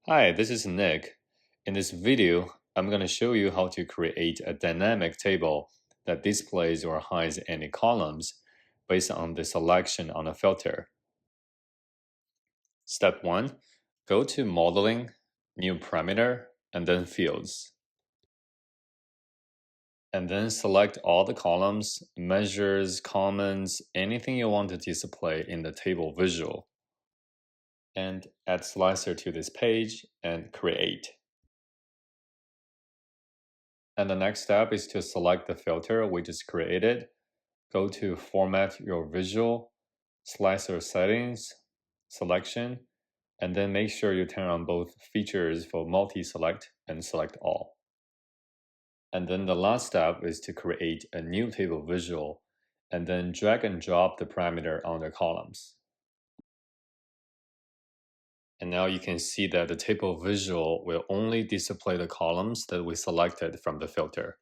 Hi, this is Nick. In this video, I'm going to show you how to create a dynamic table that displays or hides any columns based on the selection on a filter. Step 1. Go to Modeling, New Parameter, and then Fields. And then select all the columns, measures, comments, anything you want to display in the table visual. And add slicer to this page and create. And the next step is to select the filter we just created. Go to Format Your Visual, Slicer Settings, Selection, and then make sure you turn on both features for multi-select and select all. And then the last step is to create a new table visual, and then drag and drop the parameter on the columns. And now you can see that the table visual will only display the columns that we selected from the filter.